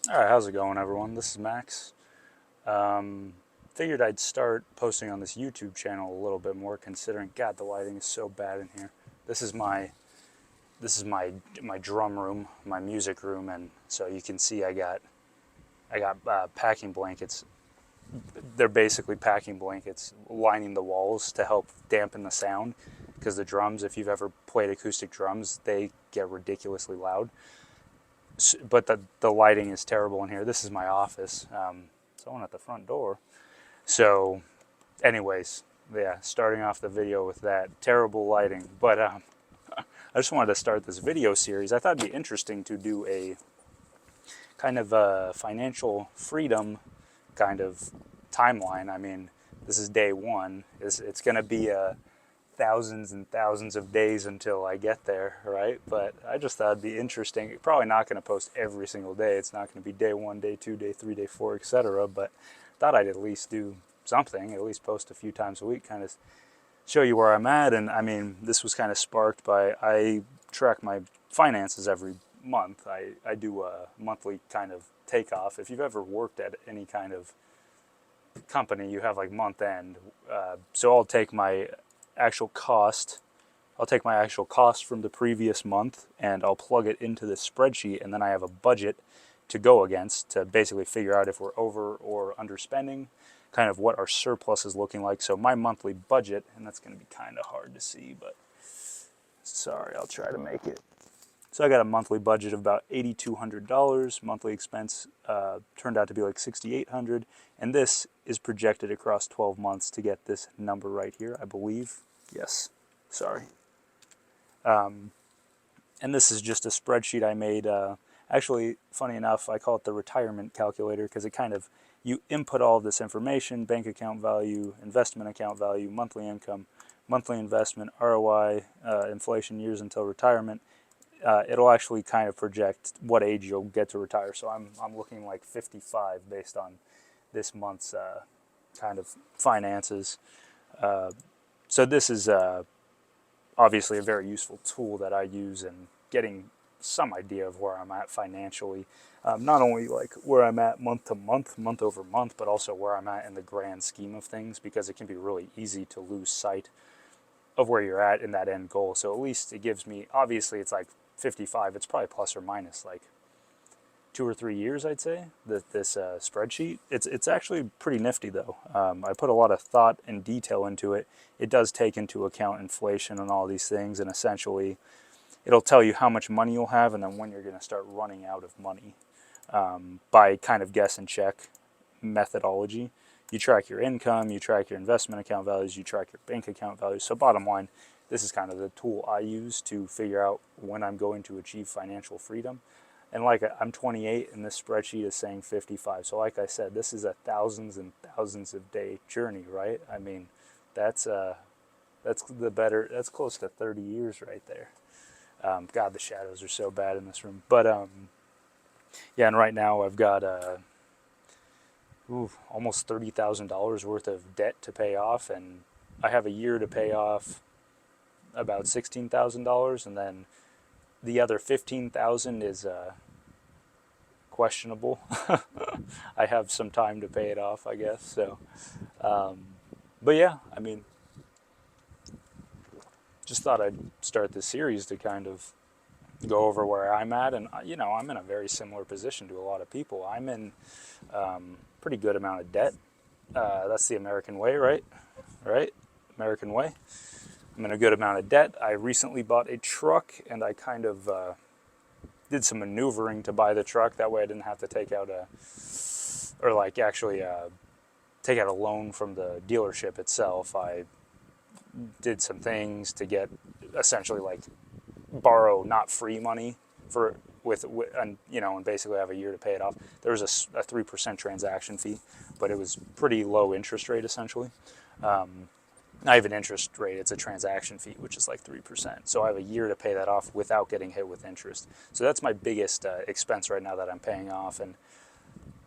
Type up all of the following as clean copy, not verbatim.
Alright, how's it going, everyone? This is Max. Figured I'd start posting on this YouTube channel a little bit more, considering, God, the lighting is so bad in here. This is my drum room, my music room, and so you can see I got packing blankets. They're basically packing blankets lining the walls to help dampen the sound, because the drums, if you've ever played acoustic drums, they get ridiculously loud. But the lighting is terrible in here. This is my office. Someone at the front door. So, anyways, yeah, starting off the video with that terrible lighting. But I just wanted to start this video series. I thought it'd be interesting to do a kind of a financial freedom kind of timeline. I mean, this is day one. It's going to be thousands and thousands of days until I get there, right? But I just thought it'd be interesting. Probably not going to post every single day. It's not going to be day one, day two, day three, day four, etc. But thought I'd at least do something, at least post a few times a week, kind of show you where I'm at. And I mean, this was kind of sparked by I track my finances every month. I do a monthly kind of takeoff. If you've ever worked at any kind of company, you have like month end. So actual cost I'll take my actual cost from the previous month and I'll plug it into this spreadsheet, and then I have a budget to go against to basically figure out if we're over or underspending, kind of what our surplus is looking like. So my monthly budget, and that's going to be kind of hard to see, but sorry, I'll try to make it. So I got a monthly budget of about $8,200. Monthly expense turned out to be like $6,800, and this is projected across 12 months to get this number right here, I believe. Yes, sorry. And this is just a spreadsheet I made. Actually, funny enough, I call it the retirement calculator because it kind of, you input all of this information: bank account value, investment account value, monthly income, monthly investment, ROI, inflation, years until retirement. It'll actually kind of project what age you'll get to retire. So I'm looking like 55 based on this month's kind of finances. So this is obviously a very useful tool that I use in getting some idea of where I'm at financially. Not only like where I'm at month to month, month over month, but also where I'm at in the grand scheme of things, because it can be really easy to lose sight of where you're at in that end goal. So at least it gives me, obviously it's like 55, it's probably plus or minus like 2 or 3 years, I'd say, this spreadsheet. It's actually pretty nifty, though. I put a lot of thought and detail into it. It does take into account inflation and all these things, and essentially it'll tell you how much money you'll have and then when you're going to start running out of money, by kind of guess and check methodology. You track your income, you track your investment account values, you track your bank account values. So bottom line, this is kind of the tool I use to figure out when I'm going to achieve financial freedom. And like, I'm 28 and this spreadsheet is saying 55. So like I said, this is a thousands and thousands of day journey, right? I mean, that's that's close to 30 years right there. God, the shadows are so bad in this room. But yeah, and right now I've got almost $30,000 worth of debt to pay off, and I have a year to pay off about $16,000, and then the other 15,000 is questionable. I have some time to pay it off, I guess. So, but yeah, I mean, just thought I'd start this series to kind of go over where I'm at, and I'm in a very similar position to a lot of people. I'm in pretty good amount of debt. That's the American way, right? Right? American way. I'm in a good amount of debt. I recently bought a truck, and I kind of did some maneuvering to buy the truck. That way I didn't have to take out take out a loan from the dealership itself. I did some things to get essentially like borrow not free money for and basically have a year to pay it off. There was a 3% transaction fee, but it was pretty low interest rate essentially. Not even interest rate, it's a transaction fee, which is like 3%. So I have a year to pay that off without getting hit with interest. So that's my biggest expense right now that I'm paying off, and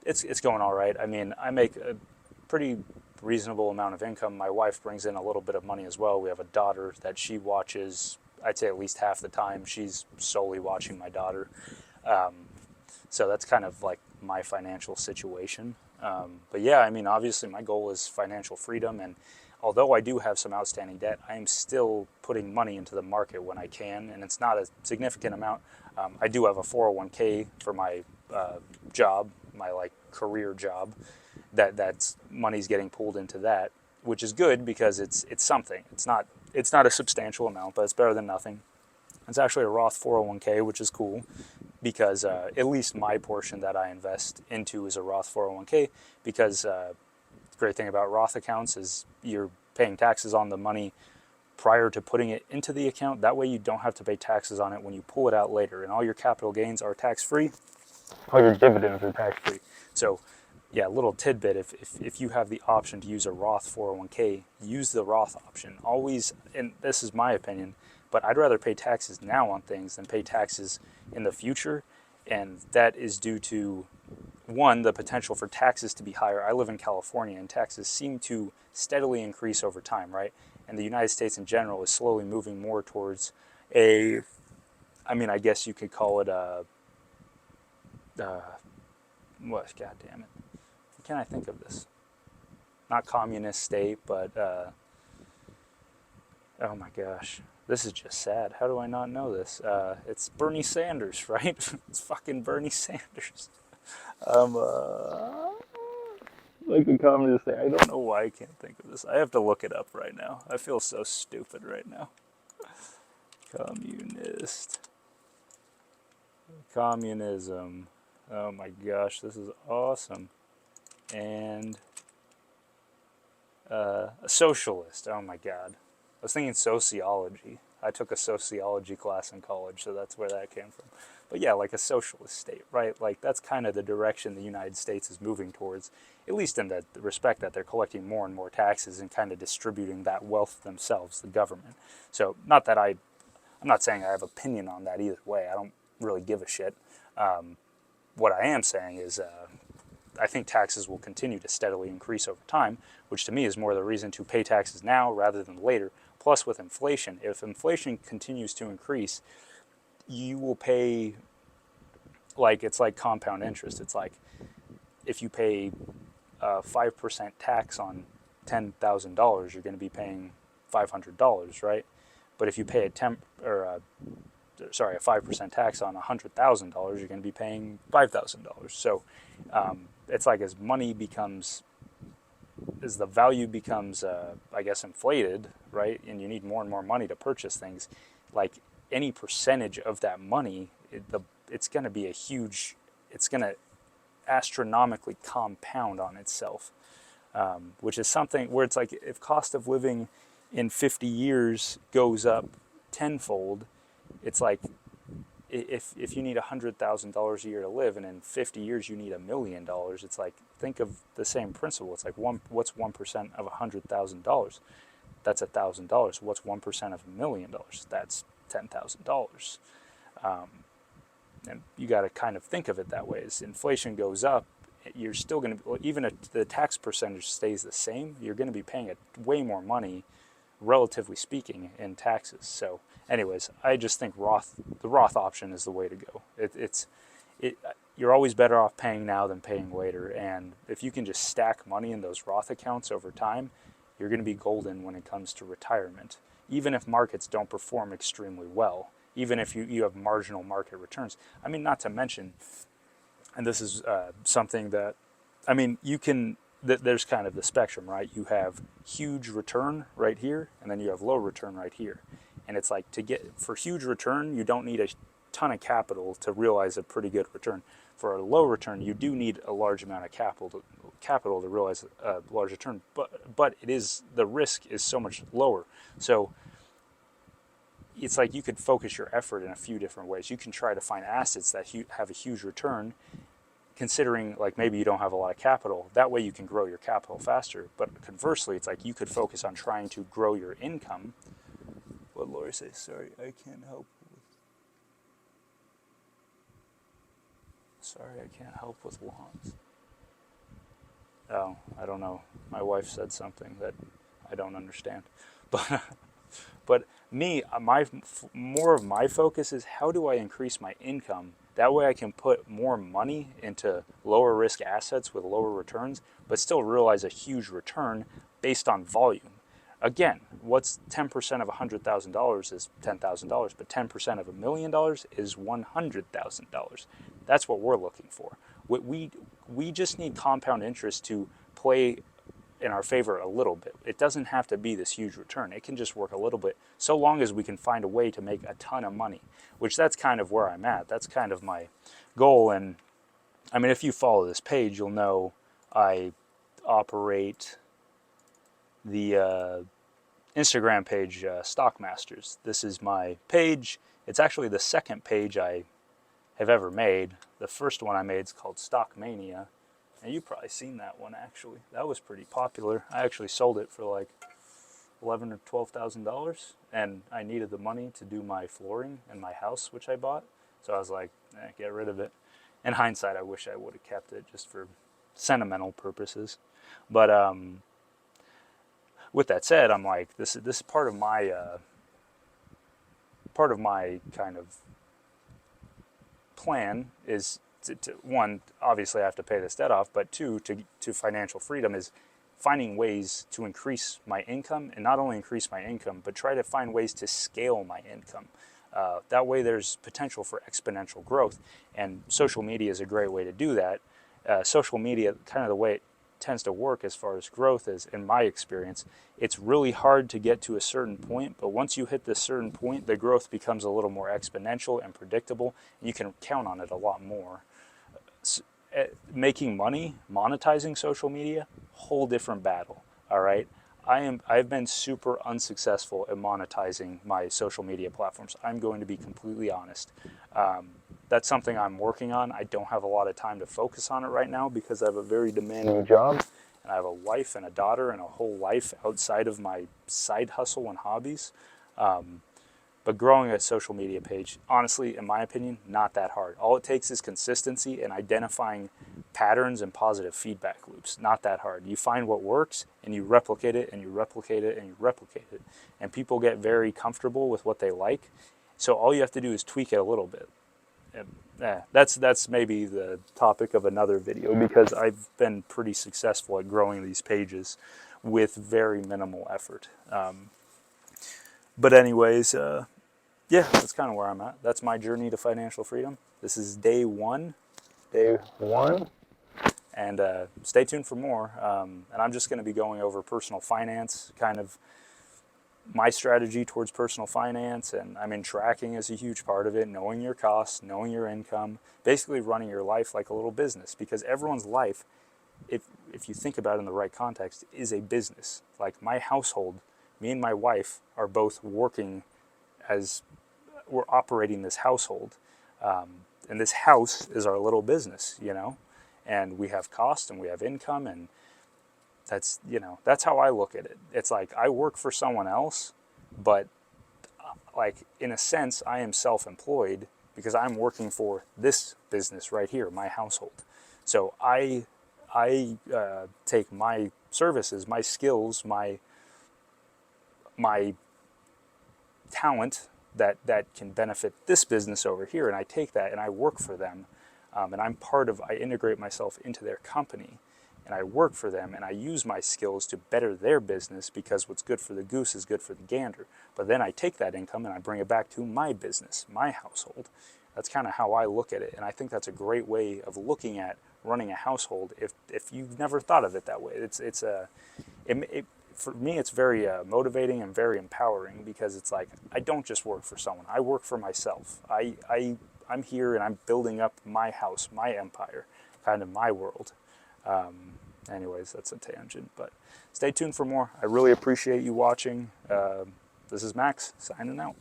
it's going all right. I mean, I make a pretty reasonable amount of income. My wife brings in a little bit of money as well. We have a daughter that she watches, I'd say at least half the time. She's solely watching my daughter. So that's kind of like my financial situation. But yeah, I mean, obviously my goal is financial freedom. And although I do have some outstanding debt, I am still putting money into the market when I can. And it's not a significant amount. I do have a 401k for my job, my like career job, that's money's getting pulled into that, which is good because it's something. It's not a substantial amount, but it's better than nothing. It's actually a Roth 401k, which is cool because at least my portion that I invest into is a Roth 401k because the great thing about Roth accounts is you're paying taxes on the money prior to putting it into the account. That way you don't have to pay taxes on it when you pull it out later, and all your capital gains are tax-free. All your dividends are tax-free. So yeah, little tidbit, if you have the option to use a Roth 401k, use the Roth option. Always, and this is my opinion, but I'd rather pay taxes now on things than pay taxes in the future. And that is due to, one, the potential for taxes to be higher. I live in California, and taxes seem to steadily increase over time, right? And the United States in general is slowly moving more towards I mean, I guess you could call it what, God damn it. What can I think of this? Not communist state, but, oh my gosh. This is just sad. How do I not know this? It's Bernie Sanders, right? It's fucking Bernie Sanders. Like the communist thing. I don't know why I can't think of this. I have to look it up right now. I feel so stupid right now. Communist. Communism. Oh my gosh, this is awesome. And a socialist. Oh my god. I was thinking sociology. I took a sociology class in college, so that's where that came from. But yeah, like a socialist state, right? Like that's kind of the direction the United States is moving towards, at least in the respect that they're collecting more and more taxes and kind of distributing that wealth themselves, the government. So not that I'm not saying I have opinion on that either way. I don't really give a shit. What I am saying is I think taxes will continue to steadily increase over time, which to me is more the reason to pay taxes now rather than later. Plus with inflation, if inflation continues to increase, you will pay, like, it's like compound interest. It's like if you pay 5% tax on $10,000, you're going to be paying $500, right? But if you pay a 5% tax on $100,000, you're going to be paying $5,000. So it's like as money becomes, as the value becomes, I guess, inflated, right? And you need more and more money to purchase things. Like any percentage of that money, it's going to be it's going to astronomically compound on itself, which is something where it's like if cost of living in 50 years goes up tenfold, it's like if you need $100,000 a year to live, and in 50 years you need $1 million, it's like, think of the same principle. It's like what's 1% of $100,000? That's $1,000. What's 1% of $1 million? That's $10,000. And you got to kind of think of it that way. As inflation goes up, you're still going to, even if the tax percentage stays the same, you're going to be paying way more money, relatively speaking, in taxes. So anyways, I just think the Roth option is the way to go. You're always better off paying now than paying later. And if you can just stack money in those Roth accounts over time, you're going to be golden when it comes to retirement. Even if markets don't perform extremely well, even if you have marginal market returns. I mean, not to mention, and this is something that, I mean, there's kind of the spectrum, right? You have huge return right here, and then you have low return right here. And it's like, for huge return, you don't need a ton of capital to realize a pretty good return. For a low return, you do need a large amount of capital to realize a large return, but the risk is so much lower. So it's like you could focus your effort in a few different ways. You can try to find assets that have a huge return, considering like maybe you don't have a lot of capital. That way you can grow your capital faster. But conversely, it's like you could focus on trying to grow your income. What Lori says, sorry, I can't help with lawns. Oh, I don't know. My wife said something that I don't understand. But me, more of my focus is how do I increase my income That way I can put more money into lower risk assets with lower returns, but still realize a huge return based on volume. Again, what's 10% of $100,000 is $10,000, but 10% of $1 million is $100,000. That's what we're looking for. We just need compound interest to play in our favor a little bit. It doesn't have to be this huge return. It can just work a little bit, so long as we can find a way to make a ton of money, which that's kind of where I'm at. That's kind of my goal. And I mean, if you follow this page, you'll know I operate the Instagram page, Stockmasters. This is my page. It's actually the second page I have ever made. The first one I made is called Stockmania. And you've probably seen that one, actually. That was pretty popular. I actually sold it for like $11,000 or $12,000, and I needed the money to do my flooring in my house, which I bought. So I was like, get rid of it. In hindsight, I wish I would have kept it just for sentimental purposes. But with that said, I'm like, this is part of my kind of plan is to one, obviously I have to pay this debt off, but two, to financial freedom is finding ways to increase my income, and not only increase my income, but try to find ways to scale my income. That way there's potential for exponential growth, and social media is a great way to do that. Social media, kind of the way it tends to work as far as growth is, in my experience, it's really hard to get to a certain point, but once you hit this certain point, the growth becomes a little more exponential and predictable, and you can count on it a lot more. Making money, monetizing social media, whole different battle. All right, I've been super unsuccessful at monetizing my social media platforms. I'm going to be completely honest. That's something I'm working on. I don't have a lot of time to focus on it right now because I have a very demanding job, and I have a wife and a daughter and a whole life outside of my side hustle and hobbies. But growing a social media page, honestly, in my opinion, not that hard. All it takes is consistency and identifying patterns and positive feedback loops. Not that hard. You find what works and you replicate it and you replicate it and you replicate it. And people get very comfortable with what they like. So all you have to do is tweak it a little bit. And, that's maybe the topic of another video, because I've been pretty successful at growing these pages with very minimal effort. But anyways, yeah, that's kind of where I'm at. That's my journey to financial freedom. This is day one. And stay tuned for more. And I'm just going to be going over personal finance, kind of my strategy towards personal finance. And I mean, tracking is a huge part of it, knowing your costs, knowing your income, basically running your life like a little business, because everyone's life, if you think about it in the right context, is a business. Like my household, me and my wife are both working as we're operating this household, and this house is our little business, and we have cost and we have income, and that's how I look at it. It's like I work for someone else, but like in a sense I am self-employed because I'm working for this business right here, my household. So I take my services, my skills, my talent that can benefit this business over here, and I take that and I work for them, and I integrate myself into their company, and I work for them, and I use my skills to better their business, because what's good for the goose is good for the gander. But then I take that income and I bring it back to my business, my household. That's kind of how I look at it, and I think that's a great way of looking at running a household if you've never thought of it that way. For me, it's very motivating and very empowering, because it's like I don't just work for someone. I work for myself. I'm here and I'm building up my house, my empire, kind of my world. Anyways, that's a tangent, but stay tuned for more. I really appreciate you watching. This is Max, signing out.